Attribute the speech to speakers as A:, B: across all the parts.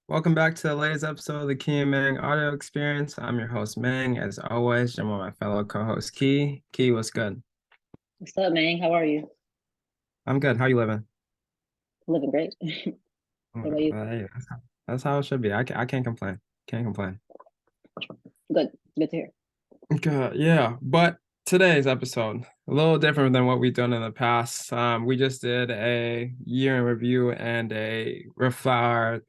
A: Welcome back to the latest episode of the Key and Mang Audio Experience. I'm your host, Mang. As always, I'm with my fellow co-host, Key. Key, what's good?
B: What's up, man? How are you?
A: I'm good. How you living?
B: Living great. What about you?
A: Hey, that's how it should be. I can't complain. Can't complain.
B: Good. Good to hear.
A: Good, yeah. But today's episode, a little different than what we've done in the past. We just did a year in review and a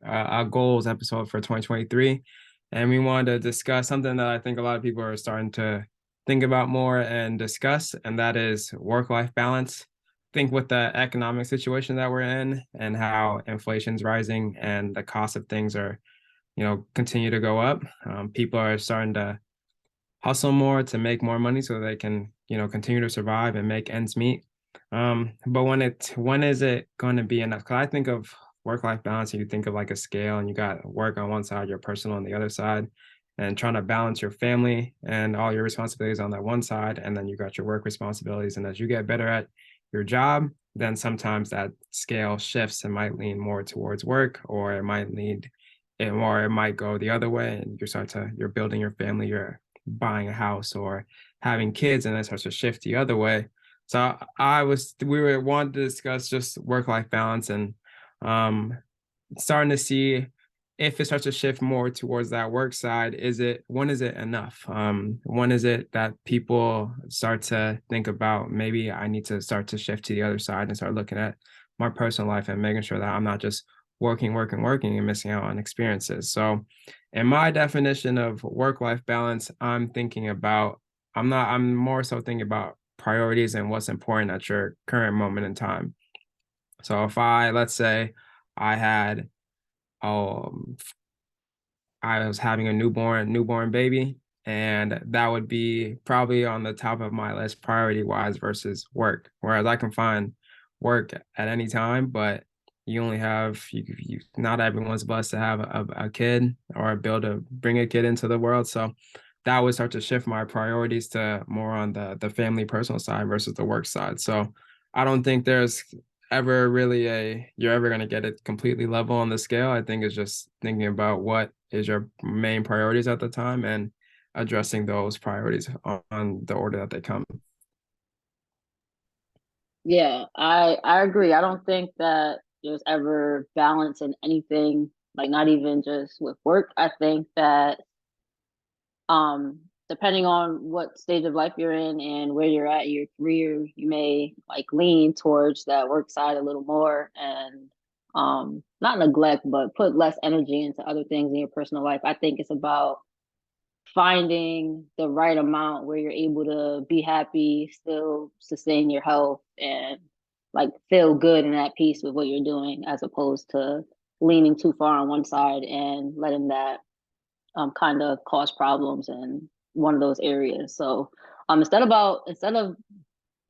A: our goals episode for 2023. And we wanted to discuss something that I think a lot of people are starting to think about more and discuss, and that is work-life balance. I think with the economic situation that we're in and how inflation's rising and the cost of things are, continue to go up, people are starting to hustle more to make more money so they can, continue to survive and make ends meet. But when is it going to be enough? Because I think of work-life balance, and you think of like a scale, and you got work on one side, your personal on the other side, and trying to balance your family and all your responsibilities on that one side, and then you got your work responsibilities. And as you get better at your job, then sometimes that scale shifts and might lean more towards work, or it might go the other way, and you're building your family, you're buying a house or having kids, and it starts to shift the other way. So we were wanting to discuss just work-life balance and um starting to see if it starts to shift more towards that work side. When is it enough? When is it that people start to think about, maybe I need to start to shift to the other side and start looking at my personal life and making sure that I'm not just working and missing out on experiences. So in my definition of work-life balance, I'm more so thinking about priorities and what's important at your current moment in time. So if let's say I had, um, I was having a newborn baby, and that would be probably on the top of my list priority wise versus work. Whereas I can find work at any time, but not everyone's blessed to have a kid or be able to bring a kid into the world. So that would start to shift my priorities to more on the family personal side versus the work side. So I don't think there's ever really you're ever going to get it completely level on the scale. I think it's just thinking about what is your main priorities at the time and addressing those priorities on the order that they come.
B: Yeah, I agree. I don't think that there's ever balance in anything, like not even just with work. I think that depending on what stage of life you're in and where you're at in your career, you may like lean towards that work side a little more and not neglect, but put less energy into other things in your personal life. I think it's about finding the right amount where you're able to be happy, still sustain your health, and like feel good and at peace with what you're doing, as opposed to leaning too far on one side and letting that kind of cause problems in one of those areas. So instead of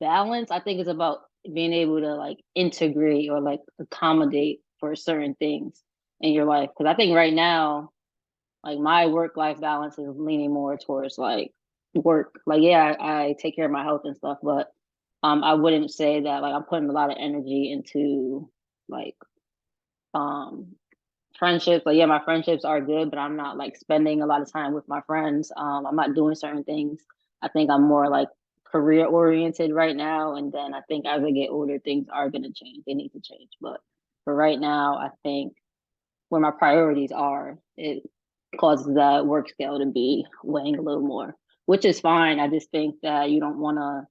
B: balance, I think it's about being able to like integrate or like accommodate for certain things in your life. Because I think right now like my work life balance is leaning more towards like work. Like yeah, I take care of my health and stuff, but I wouldn't say that like I'm putting a lot of energy into like um friendships. Like yeah, my friendships are good, but I'm not like spending a lot of time with my friends. I'm not doing certain things. I think I'm more like career oriented right now, and then I think as I get older, things are gonna change. They need to change, but for right now, I think where my priorities are, it causes that work scale to be weighing a little more, which is fine. I just think that you don't want to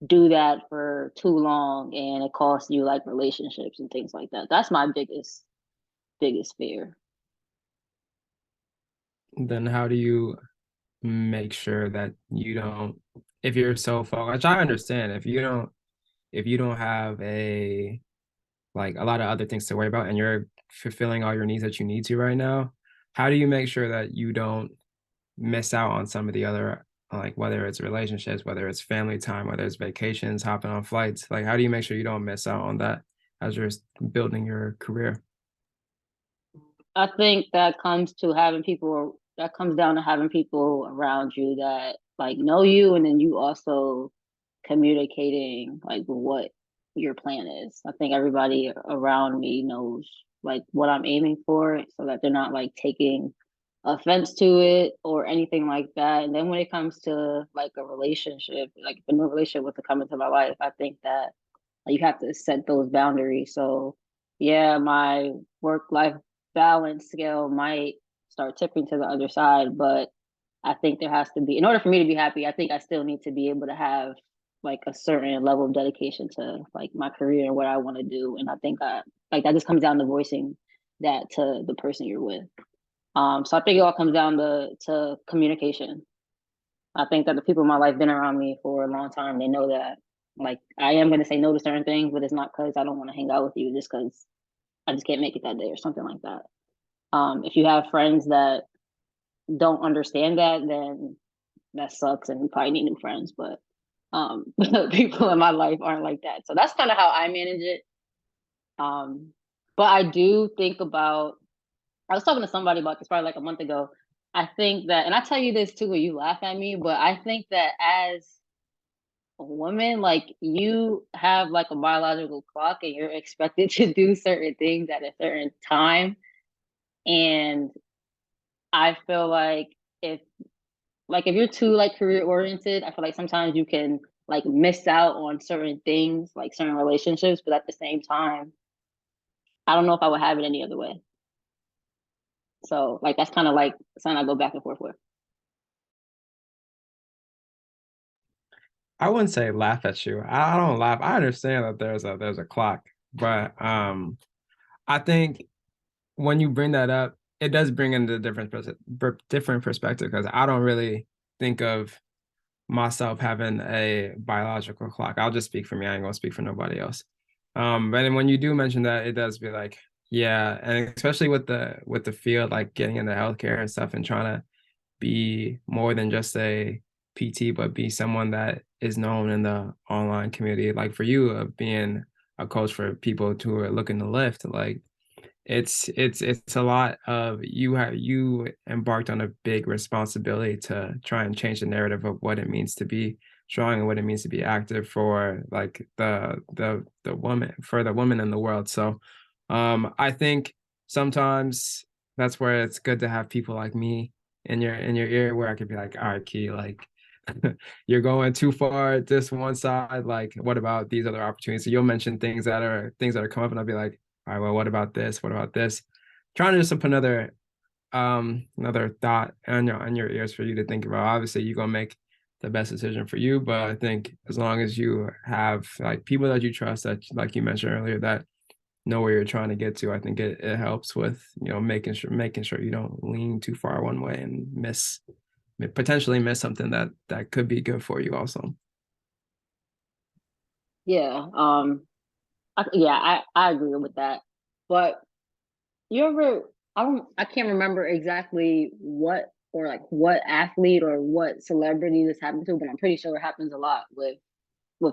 B: do that for too long and it costs you like relationships and things like that. That's my biggest fear.
A: Then how do you make sure that you don't, if you're so focused, which I understand, if you don't have a lot of other things to worry about and you're fulfilling all your needs that you need to right now, how do you make sure that you don't miss out on some of the other, like whether it's relationships, whether it's family time, whether it's vacations, hopping on flights? Like how do you make sure you don't miss out on that as you're building your career?
B: I think that comes down to having people around you that like know you and then you also communicating like what your plan is. I think everybody around me knows like what I'm aiming for so that they're not like taking offense to it or anything like that. And then when it comes to like a relationship, like if a new relationship was to come into my life, I think that you have to set those boundaries. So yeah, my work life balance scale might start tipping to the other side, but I think there has to be, in order for me to be happy, I think I still need to be able to have like a certain level of dedication to like my career and what I want to do. And I think like that just comes down to voicing that to the person you're with. So I think it all comes down to communication. I think that the people in my life been around me for a long time. They know that like I am going to say no to certain things, but it's not because I don't want to hang out with you, just because I just can't make it that day or something like that. If you have friends that don't understand that, then that sucks, and you probably need new friends. But people in my life aren't like that, so that's kind of how I manage it. Um, but I do think about. I was talking to somebody about this probably like a month ago. I think that, and I tell you this too, when you laugh at me, but I think that as a woman, like you have like a biological clock and you're expected to do certain things at a certain time. And I feel if if you're too like career oriented, I feel like sometimes you can like miss out on certain things, like certain relationships, but at the same time, I don't know if I would have it any other way. So like that's kind of like something I go back and forth with.
A: I wouldn't say laugh at you. I don't laugh. I understand that there's a clock, but I think when you bring that up, it does bring into a different perspective because I don't really think of myself having a biological clock. I'll just speak for me. I ain't gonna speak for nobody else. But then when you do mention that, it does be like, yeah, and especially with the field, like getting into healthcare and stuff and trying to be more than just a PT, but be someone that is known in the online community. Like for you, being a coach for people who are looking to lift, like it's a lot of you embarked on a big responsibility to try and change the narrative of what it means to be strong and what it means to be active for like the woman for the woman in the world. So I think sometimes that's where it's good to have people like me in your ear where I could be like, all right, Key, like you're going too far at this one side. Like, what about these other opportunities? So you'll mention things that are come up, and I'll be like, all right, well, what about this? What about this? Trying to just put another thought on your ears for you to think about. Obviously, you're gonna make the best decision for you, but I think as long as you have like people that you trust that like you mentioned earlier that know where you're trying to get to, I think it helps with, you know, making sure you don't lean too far one way and potentially miss something that could be good for you also.
B: Yeah. I agree with that. But you ever, I can't remember exactly what athlete or what celebrity this happened to, but I'm pretty sure it happens a lot with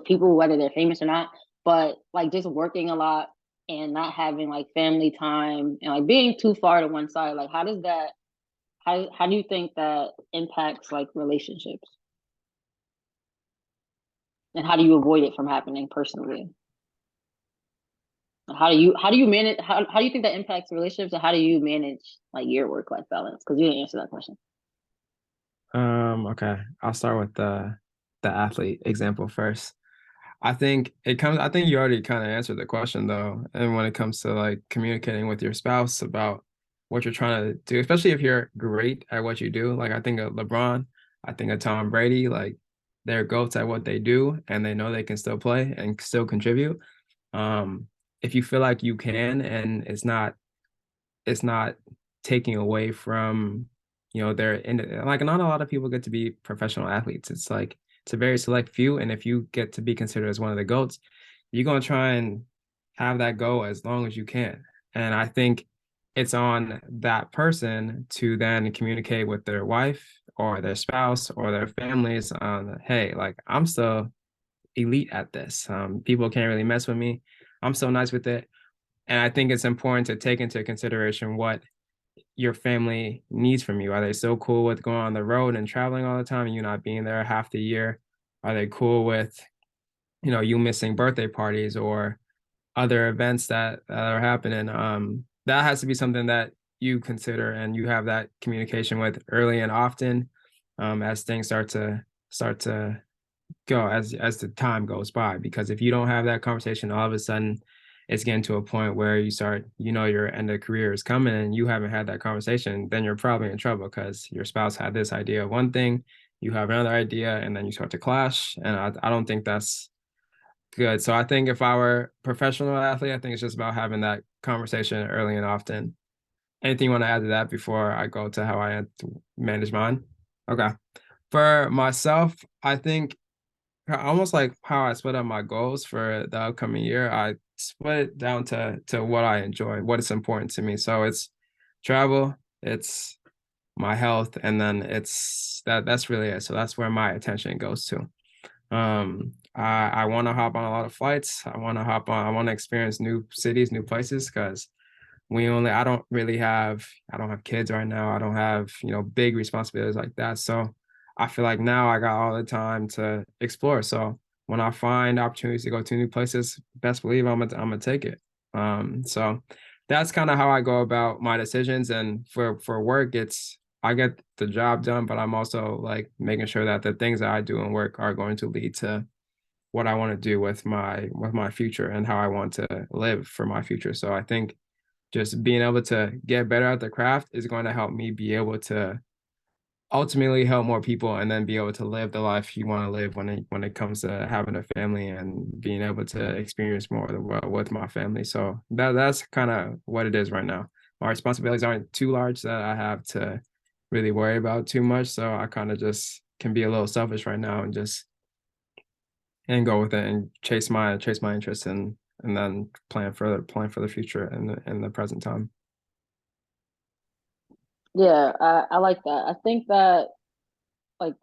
B: people, whether they're famous or not. But like just working a lot and not having like family time and like being too far to one side, like how do you think that impacts like relationships? And how do you avoid it from happening personally? How do you manage how do you think that impacts relationships, and how do you manage like your work life balance? Because you didn't answer that question.
A: Okay. I'll start with the athlete example first. I think you already kind of answered the question though. And when it comes to like communicating with your spouse about what you're trying to do, especially if you're great at what you do, like I think of LeBron, I think of Tom Brady, like they're goats at what they do and they know they can still play and still contribute. Um, if you feel like you can and it's not taking away from, you know, they're in like not a lot of people get to be professional athletes. It's like it's a very select few, and if you get to be considered as one of the goats, you're gonna try and have that go as long as you can. And I think it's on that person to then communicate with their wife or their spouse or their families on, hey, like I'm still elite at this. People can't really mess with me. I'm so nice with it. And I think it's important to take into consideration what your family needs from you. Are they so cool with going on the road and traveling all the time and you not being there half the year? Are they cool with, you missing birthday parties or other events that are happening? that has to be something that you consider and you have that communication with early and often, as things start to go as the time goes by. Because if you don't have that conversation, all of a sudden it's getting to a point where you start, your end of career is coming and you haven't had that conversation, then you're probably in trouble because your spouse had this idea of one thing, you have another idea, and then you start to clash. And I don't think that's good. So I think if I were a professional athlete, I think it's just about having that conversation early and often. Anything you want to add to that before I go to how I manage mine? Okay. For myself, I think almost like how I split up my goals for the upcoming year, I split it down to what I enjoy, what is important to me. So it's travel, it's my health, and then that's really it. So that's where my attention goes to. I want to hop on a lot of flights. I want to experience new cities, new places, because I don't have kids right now. I don't have, big responsibilities like that. So I feel like now I got all the time to explore. So when I find opportunities to go to new places, best believe I'm gonna take it. So that's kind of how I go about my decisions. And for work, it's I get the job done, but I'm also like making sure that the things that I do in work are going to lead to what I want to do with my future and how I want to live for my future. So I think just being able to get better at the craft is going to help me be able to ultimately help more people and then be able to live the life you want to live when it comes to having a family and being able to experience more of the world with my family. So that's kind of what it is right now. My responsibilities aren't too large that I have to really worry about too much. So I kind of just can be a little selfish right now and just and go with it and chase my interests and then plan for the future in the present time.
B: Yeah, I like that. I think that like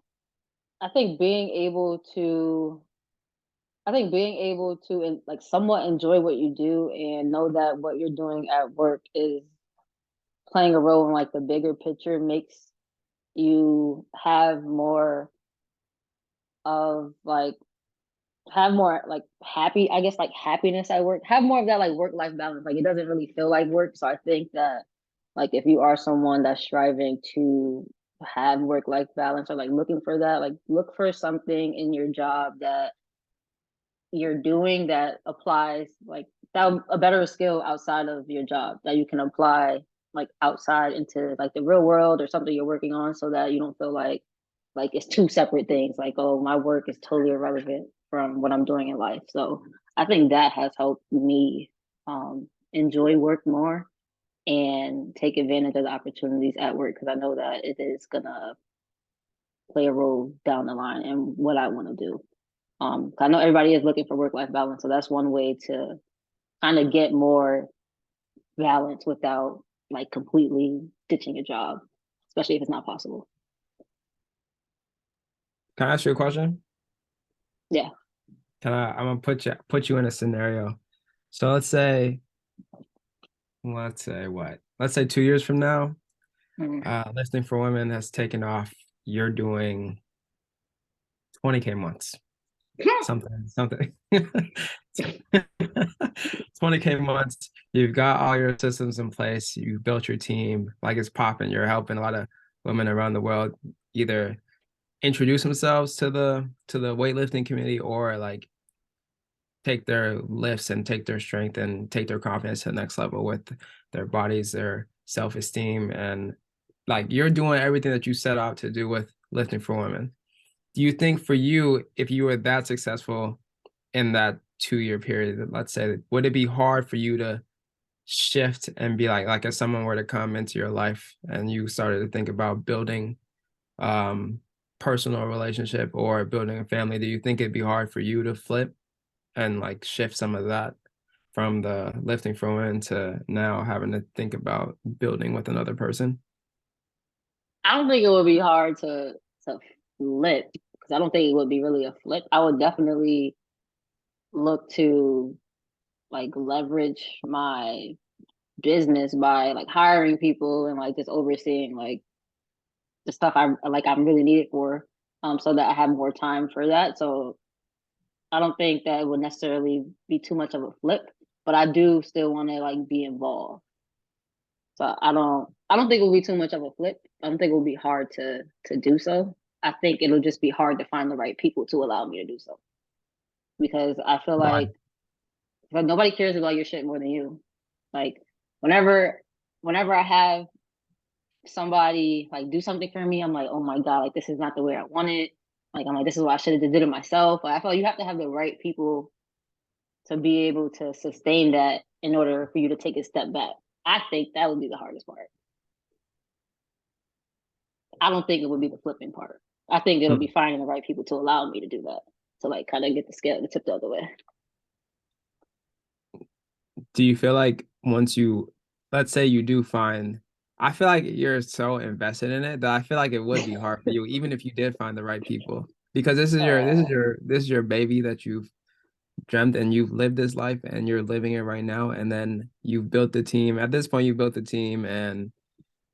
B: I think being able to like somewhat enjoy what you do and know that what you're doing at work is playing a role in like the bigger picture makes you of like have more like happy, I guess, like happiness at work, have more of that like work life balance. Like it doesn't really feel like work. So I think that like if you are someone that's striving to have work life balance or like looking for that, like look for something in your job that you're doing that applies like that a better skill outside of your job that you can apply like outside into like the real world or something you're working on so that you don't feel like it's two separate things like oh my work is totally irrelevant from what I'm doing in life. So I think that has helped me enjoy work more and take advantage of the opportunities at work because I know that it is gonna play a role down the line in what I want to do. I know everybody is looking for work life balance, so that's one way to kind of get more balance without like completely ditching a job, especially if it's not possible.
A: Can I ask you a question?
B: Yeah.
A: I'm gonna put you in a scenario. So let's say what? Let's say 2 years from now,
B: Mhm.
A: Listening for Women has taken off. You're doing 20K months. Something. 20K months. You've got all your systems in place. You've built your team like it's popping. You're helping a lot of women around the world either introduce themselves to the weightlifting community or like take their lifts and take their strength and take their confidence to the next level with their bodies, their self-esteem, and like you're doing everything that you set out to do with lifting for women. Do you think for you, if you were that successful in that 2 year period, let's say, would it be hard for you to shift and be like if someone were to come into your life and you started to think about building um personal relationship or building a family, do you think it'd be hard for you to flip and like shift some of that from the lifting for women to now having to think about building with another person?
B: I don't think it would be hard to flip because I don't think it would be really a flip. I would definitely look to like leverage my business by like hiring people and like just overseeing like the stuff I'm really needed for so that I have more time for that. So I don't think that it would necessarily be too much of a flip, but I do still want to like be involved. So I don't think it will be too much of a flip. I don't think it will be hard to do so. I think it'll just be hard to find the right people to allow me to do so. Because I feel
A: Why?
B: like nobody cares about your shit more than you. Like whenever whenever I have somebody like do something for me, I'm like, oh my God, like this is not the way I want it. Like I'm like, this is what I should have did it myself. Like, I feel like you have to have the right people to be able to sustain that in order for you to take a step back. I think that would be the hardest part. I don't think it would be the flipping part. I think it'll be
A: Hmm.
B: finding the right people to allow me to do that. To like kind of get the scale to tip the other way.
A: Do you feel like once you, let's say you do find, I feel like you're so invested in it that I feel like it would be hard for you, even if you did find the right people, because
B: Uh,
A: this is your baby that you've dreamt and you've lived this life and you're living it right now, and then you've built the team. At this point, you built the team and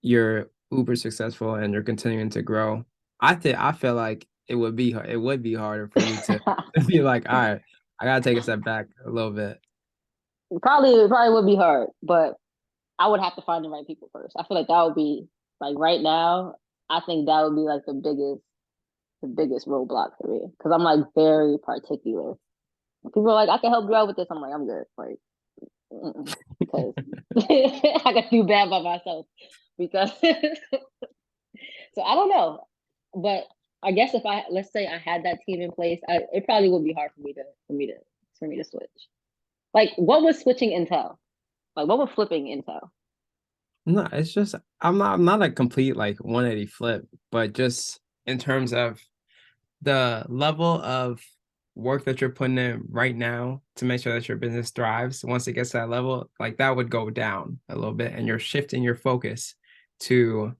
A: you're uber successful and you're continuing to grow. I feel like it would be harder for you to be like, all right, I gotta take a step back a little bit.
B: it probably would be hard, but I would have to find the right people first. I feel like that would be like right now. I think that would be like the biggest roadblock for me because I'm like very particular. People are like, I can help you out with this. I'm like, I'm good. Like, because I can do bad by myself. Because so I don't know, but I guess if I let's say I had that team in place, it probably would be hard for me to switch. Like, what was switching entail? Like, what would flipping entail?
A: No, it's just I'm not a complete like 180 flip, but just in terms of the level of work that you're putting in right now to make sure that your business thrives, once it gets to that level, like that would go down a little bit and you're shifting your focus to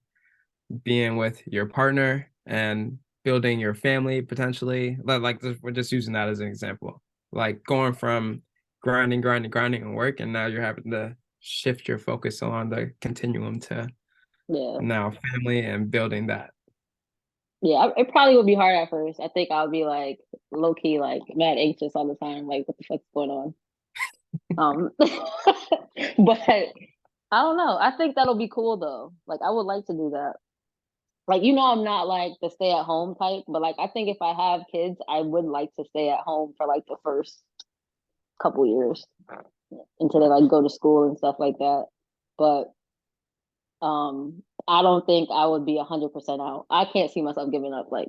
A: being with your partner and building your family potentially. We're just using that as an example. Like going from grinding on work, and now you're having to shift your focus along the continuum to
B: Yeah,
A: now family and building that.
B: yeah. It probably would be hard at first. I think I'll be like low key, like mad anxious all the time. Like, what the fuck's going on? But I don't know. I think that'll be cool though. Like, I would like to do that. Like, I'm not like the stay at home type, but like, I think if I have kids, I would like to stay at home for like the first couple years until they like go to school and stuff like that. But I don't think I would be 100% out. I can't see myself giving up like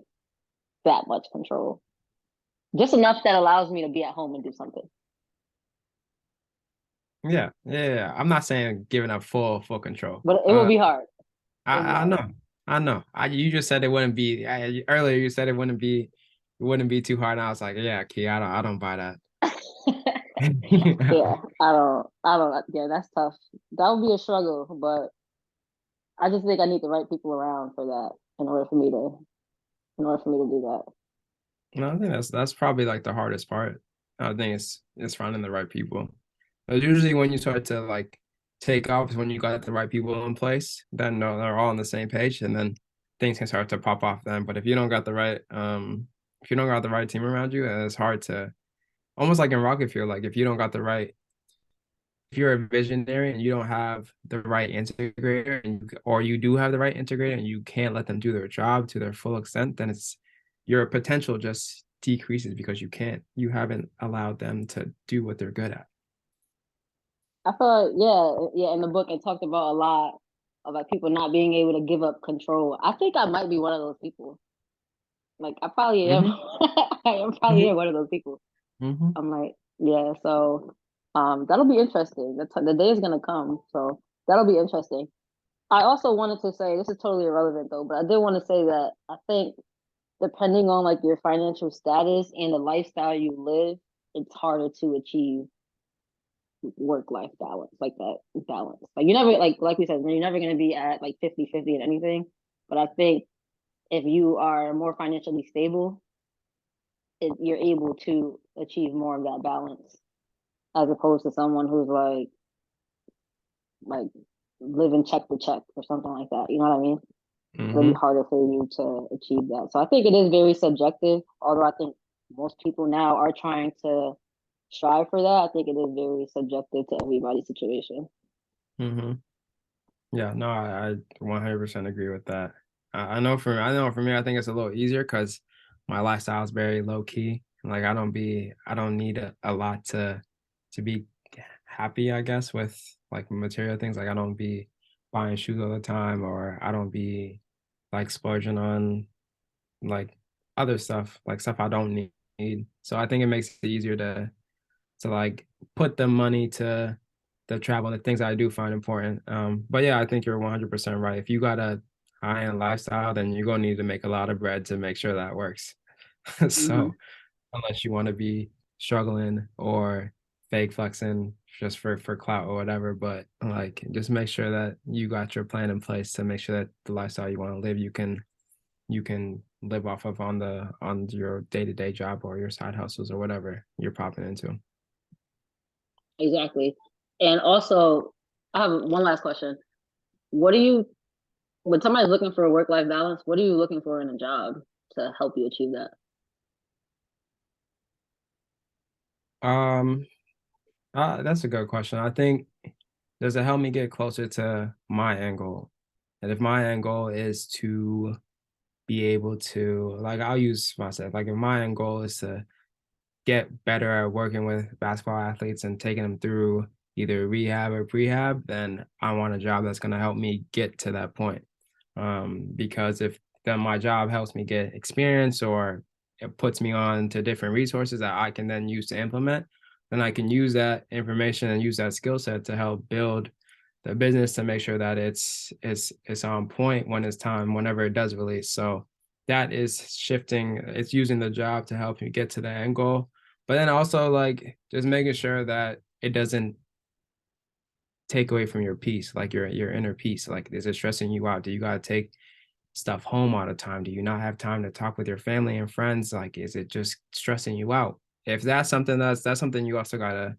B: that much control. Just enough that allows me to be at home and do something.
A: Yeah. I'm not saying giving up full control.
B: But it will be hard. It will be
A: I
B: hard.
A: know, I know. You just said it wouldn't be. Earlier, you said it wouldn't be too hard. And I was like, yeah, Key, I don't buy that.
B: Yeah, I don't, yeah, that's tough. That would be a struggle, but I just think I need the right people around for that in order for me to do that.
A: No, I think that's probably like the hardest part. I think it's finding the right people. But usually when you start to like take off is when you got the right people in place, then no, they're all on the same page, and then things can start to pop off then. But if you don't got the right team around you, it's hard to almost like in rocket fuel, like if you're a visionary and you don't have the right integrator or you do have the right integrator and you can't let them do their job to their full extent, then it's your potential just decreases because you haven't allowed them to do what they're good at.
B: I feel like, yeah, in the book it talked about a lot of like people not being able to give up control. I think I might be one of those people. Like I probably am.
A: Hmm.
B: I am probably
A: Hmm.
B: am one of those people.
A: Hmm.
B: I'm like, yeah, so that'll be interesting. The day is gonna come. So that'll be interesting. I also wanted to say this is totally irrelevant though, but I did want to say that I think depending on like your financial status and the lifestyle you live, it's harder to achieve work life balance, like that balance. Like you never like we said, you're never gonna be at like 50-50 in anything. But I think if you are more financially stable, you're able to achieve more of that balance as opposed to someone who's like living check to check or something like that. You know what I mean? It'll be
A: Hmm.
B: harder for you to achieve that. So I think it is very subjective, although I think most people now are trying to strive for that. I think it is very subjective to everybody's situation.
A: Hmm. Yeah, no, I 100% agree with that. I know for me, I think it's a little easier because my lifestyle is very low key. Like I don't need a lot to be happy, I guess, with like material things. Like I don't be buying shoes all the time, or I don't be like splurging on like other stuff, like stuff I don't need. So I think it makes it easier to like put the money to the travel and the things I do find important. But yeah, I think you're 100% right. If you got a high end lifestyle, then you're gonna need to make a lot of bread to make sure that works.
B: Hmm.
A: So unless you want to be struggling or fake flexing just for clout or whatever, but like just make sure that you got your plan in place to make sure that the lifestyle you want to live, you can live off of on your day-to-day job or your side hustles or whatever you're popping into.
B: Exactly. And also, I have one last question. What do you, when somebody's looking for a work-life balance, what are you looking for in a job to help you achieve that?
A: Um, that's a good question. I think does it help me get closer to my end goal? And if my end goal is to be able to, like, I'll use myself. Like, if my end goal is to get better at working with basketball athletes and taking them through either rehab or prehab, then I want a job that's going to help me get to that point. Because if then my job helps me get experience or it puts me on to different resources that I can then use to implement, then I can use that information and use that skill set to help build the business to make sure that it's on point when it's time, whenever it does release. So that is shifting, it's using the job to help you get to the end goal. But then also like just making sure that it doesn't take away from your peace, like your inner peace. Like, is it stressing you out? Do you gotta take stuff home all the time? Do you not have time to talk with your family and friends? Like, is it just stressing you out? If that's something that's something you also gotta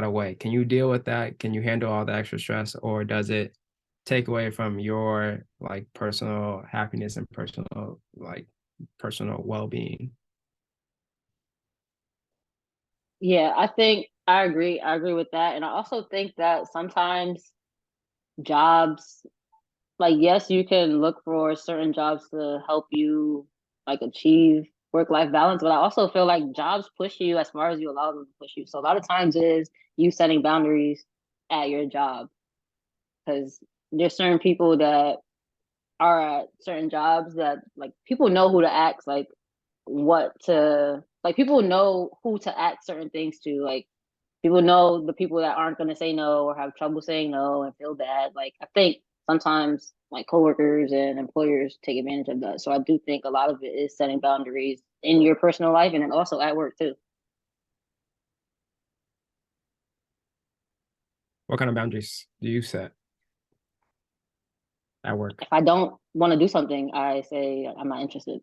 A: weigh. Can you deal with that? Can you handle all the extra stress, or does it take away from your like personal happiness and personal well-being?
B: Yeah, I think I agree. I agree with that. And I also think that sometimes jobs, like, yes, you can look for certain jobs to help you like achieve work-life balance, but I also feel like jobs push you as far as you allow them to push you. So a lot of times it is you setting boundaries at your job because there's certain people that are at certain jobs that like people know who to ask, like what to like people know who to ask certain things to. Like people know the people that aren't going to say no or have trouble saying no and feel bad. Like I think sometimes like coworkers and employers take advantage of that. So I do think a lot of it is setting boundaries in your personal life and then also at work too.
A: What kind of boundaries do you set at work?
B: If I don't want to do something, I say I'm not interested.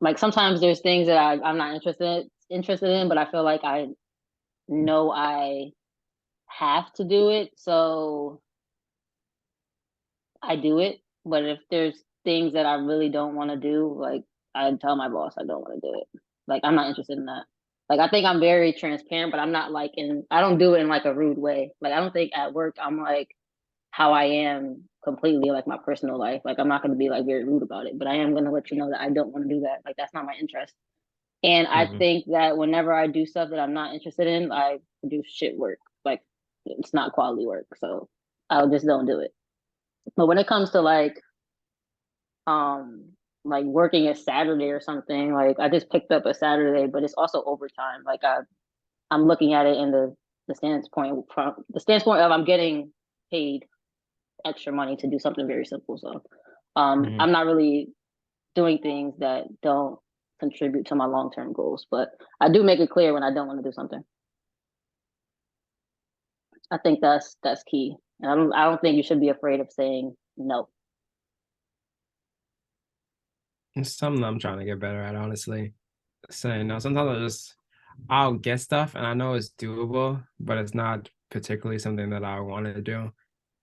B: Like sometimes there's things that I'm not interested in, but I feel like I know I have to do it, so I do it. But if there's things that I really don't want to do, like I tell my boss I don't want to do it. Like I'm not interested in that. Like I think I'm very transparent, but I'm not like in I don't do it in like a rude way. Like I don't think at work I'm like how I am completely like my personal life. Like I'm not gonna be like very rude about it, but I am gonna let you know that I don't want to do that. Like that's not my interest. And I
A: Mhm.
B: think that whenever I do stuff that I'm not interested in, I produce shit work. Like it's not quality work. So I just don't do it. But when it comes to um like working a Saturday or something, like I just picked up a Saturday, but it's also overtime. Like I'm looking at it in the standpoint from the standpoint of I'm getting paid extra money to do something very simple. So
A: Mhm.
B: I'm not really doing things that don't contribute to my long term goals. But I do make it clear when I don't want to do something. I think that's key. And I don't think you should be afraid of saying no.
A: It's something I'm trying to get better at, honestly. Saying no. Sometimes I'll get stuff and I know it's doable, but it's not particularly something that I want to do.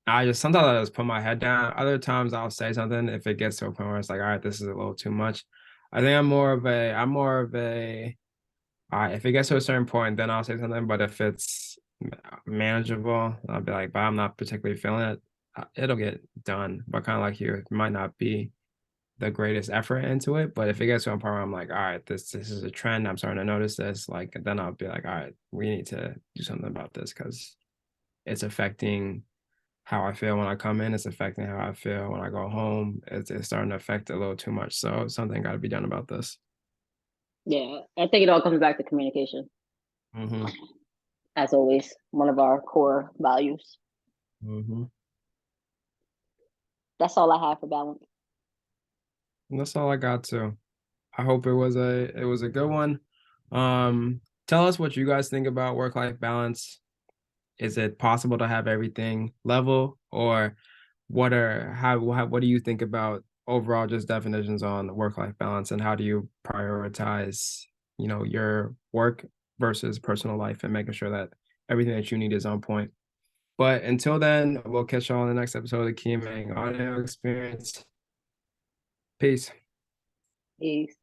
A: I just sometimes I just put my head down. Other times I'll say something if it gets to a point where it's like, all right, this is a little too much. I think I'm more of a all right, if it gets to a certain point, then I'll say something. But if it's manageable. I'll be like, but I'm not particularly feeling it. It'll get done, but kind of like you, it might not be the greatest effort into it. But if it gets to a point where I'm like, all right, this is a trend. I'm starting to notice this. Like, then I'll be like, all right, we need to do something about this because it's affecting how I feel when I come in. It's affecting how I feel when I go home. It's starting to affect a little too much. So something got to be done about this.
B: Yeah, I think it all comes back to communication,
A: Mm-hmm.
B: as always, one of our core values.
A: Mm-hmm.
B: That's all I have for balance.
A: And that's all I got to. I hope it was a good one. Tell us what you guys think about work-life balance. Is it possible to have everything level, or what do you think about overall just definitions on work-life balance, and how do you prioritize, your work versus personal life and making sure that everything that you need is on point? But until then, we'll catch y'all on the next episode of the Key Audio Experience. Peace.
B: Peace.